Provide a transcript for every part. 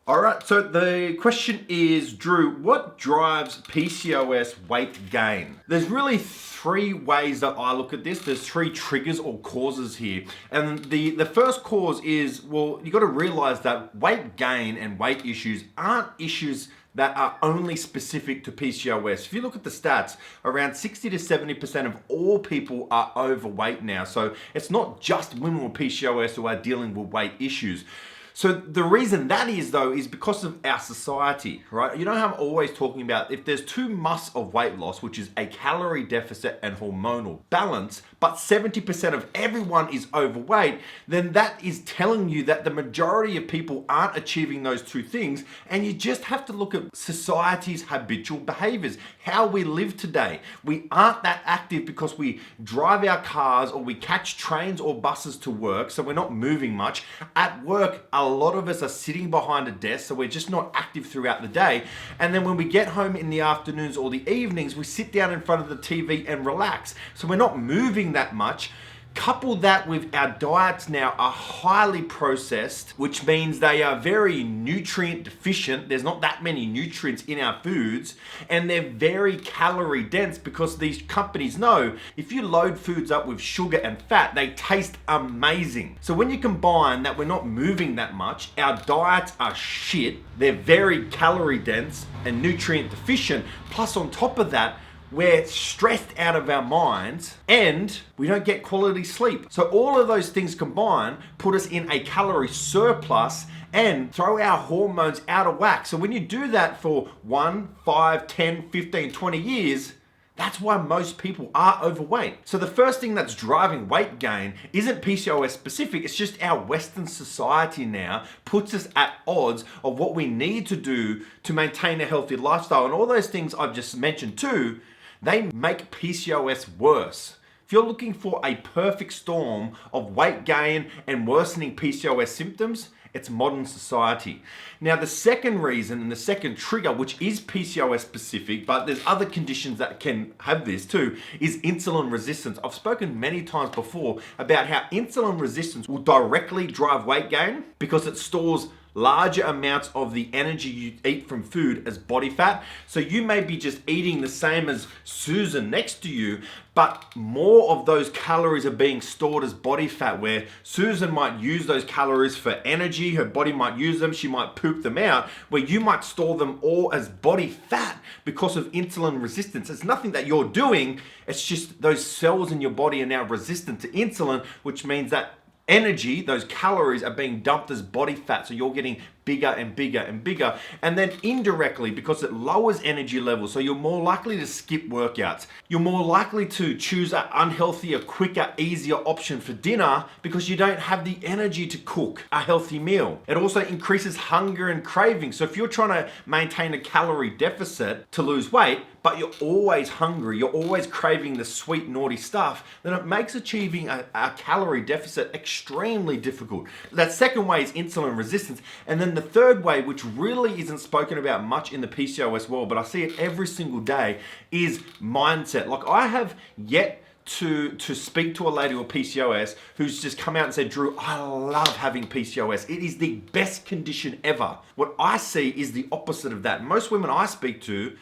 All right, so the question is, Drew, what drives PCOS weight gain? There's really three ways that I look at this. There's three triggers or causes here. And the first cause is, well, you got to realize that weight gain and weight issues aren't issues that are only specific to PCOS. If you look at the stats, around 60 to 70% of all people are overweight now. So it's not just women with PCOS who are dealing with weight issues. So the reason that is, though, is because of our society, right? You know how I'm always talking about if there's two musts of weight loss, which is a calorie deficit and hormonal balance, but 70% of everyone is overweight, then that is telling you that the majority of people aren't achieving those two things. And you just have to look at society's habitual behaviors, how we live today. We aren't that active because we drive our cars or we catch trains or buses to work, so we're not moving much. At work, a lot of us are sitting behind a desk, so we're just not active throughout the day. And then when we get home in the afternoons or the evenings, we sit down in front of the TV and relax. So we're not moving that much. Couple that with our diets now are highly processed, which means they are very nutrient deficient. There's not that many nutrients in our foods, and they're very calorie dense because these companies know if you load foods up with sugar and fat, they taste amazing. So when you combine that we're not moving that much, our diets are shit, they're very calorie dense and nutrient deficient, plus on top of that, we're stressed out of our minds and we don't get quality sleep. So all of those things combined put us in a calorie surplus and throw our hormones out of whack. So when you do that for 1, 5, 10, 15, 20 years, that's why most people are overweight. So the first thing that's driving weight gain isn't PCOS specific, it's just our Western society now puts us at odds of what we need to do to maintain a healthy lifestyle. And all those things I've just mentioned too, they make PCOS worse. If you're looking for a perfect storm of weight gain and worsening PCOS symptoms, it's modern society. Now, the second reason and the second trigger, which is PCOS specific, but there's other conditions that can have this too, is insulin resistance. I've spoken many times before about how insulin resistance will directly drive weight gain because it stores larger amounts of the energy you eat from food as body fat. So you may be just eating the same as Susan next to you, but more of those calories are being stored as body fat, where Susan might use those calories for energy, her body might use them, she might poop them out, where you might store them all as body fat because of insulin resistance. It's nothing that you're doing, it's just those cells in your body are now resistant to insulin, which means that energy, those calories are being dumped as body fat, so you're getting bigger and bigger and bigger. And then indirectly, because it lowers energy levels, so you're more likely to skip workouts. You're more likely to choose an unhealthier, quicker, easier option for dinner because you don't have the energy to cook a healthy meal. It also increases hunger and craving. So if you're trying to maintain a calorie deficit to lose weight, but you're always hungry, you're always craving the sweet, naughty stuff, then it makes achieving a calorie deficit extremely difficult. That second way is insulin resistance. And then the third way, which really isn't spoken about much in the PCOS world, but I see it every single day, is mindset. Like, I have yet to speak to a lady with PCOS who's just come out and said, Drew, I love having PCOS. It is the best condition ever. What I see is the opposite of that. Most women I speak to,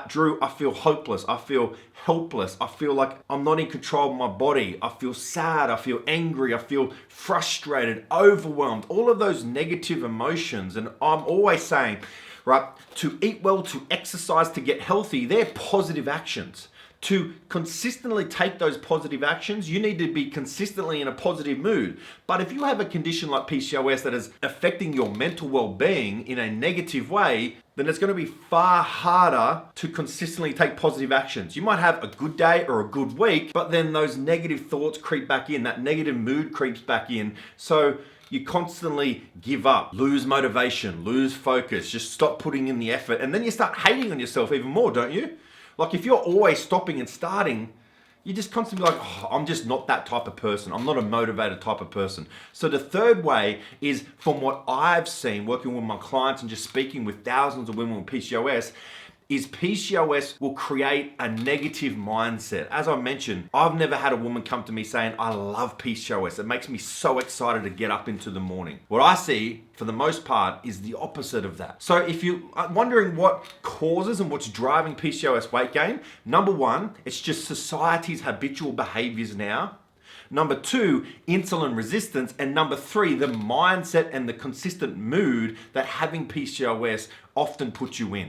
Drew, I feel hopeless. I feel helpless. I feel like I'm not in control of my body. I feel sad. I feel angry. I feel frustrated, overwhelmed, all of those negative emotions. And I'm always saying, right, to eat well, to exercise, to get healthy, they're positive actions. To consistently take those positive actions, you need to be consistently in a positive mood. But if you have a condition like PCOS that is affecting your mental well-being in a negative way, then it's going to be far harder to consistently take positive actions. You might have a good day or a good week, but then those negative thoughts creep back in, that negative mood creeps back in. So you constantly give up, lose motivation, lose focus, just stop putting in the effort, and then you start hating on yourself even more, don't you? Like, if you're always stopping and starting, you just constantly like, oh, I'm just not that type of person. I'm not a motivated type of person. So the third way is, from what I've seen working with my clients and just speaking with thousands of women with PCOS, is PCOS will create a negative mindset. As I mentioned, I've never had a woman come to me saying, I love PCOS. It makes me so excited to get up into the morning. What I see, for the most part, is the opposite of that. So if you are wondering what causes and what's driving PCOS weight gain, number one, it's just society's habitual behaviors now. Number two, insulin resistance. And number three, the mindset and the consistent mood that having PCOS often puts you in.